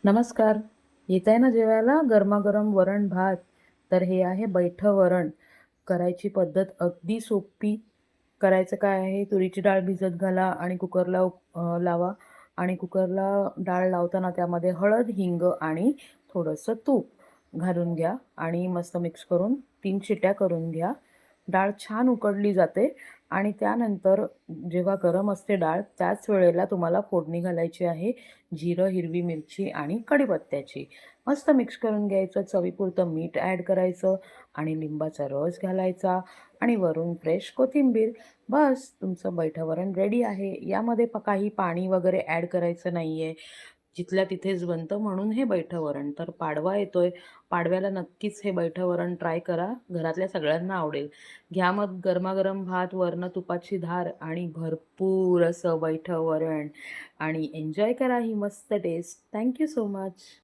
नमस्कार. येत आहे ना जेवायला गरमागरम वरण भात. तर हे आहे बैठं वरण. करायची पद्धत अगदी सोपी. करायचं काय आहे, तुरीची डाळ भिजत घाला आणि कुकरला लावा. आणि कुकरला डाळ लावताना त्यामध्ये हळद, हिंग आणि थोडंसं तूप घालून घ्या आणि मस्त मिक्स करून 3 शिट्या करून घ्या. डाळ छान उकडली जाते आणि त्यानंतर जेव्हा गरम असते डाळ, त्याच वेळेला तुम्हाला फोडणी घालायची आहे जिरं, हिरवी मिरची आणि कढीपत्त्याची. मस्त मिक्स करून घ्यायचं. चवीपुरतं मीठ ॲड करायचं आणि लिंबाचा रस घालायचा आणि वरून फ्रेश कोथिंबीर. बस तुमचं बैठं वरण रेडी आहे. यामध्ये काही पाणी वगैरे ॲड करायचं नाही आहे. जिथल्या तिथेच बनतं म्हणून हे बैठं वरण. तर पाडवा येतोय. पाडव्याला नक्कीच हे बैठं वरण ट्राय करा. घरातल्या सगळ्यांना आवडेल. घ्या मग गरमागरम भात, वरनं तुपाची धार आणि भरपूर असं बैठं वरण आणि एन्जॉय करा ही मस्त taste. Thank you so much.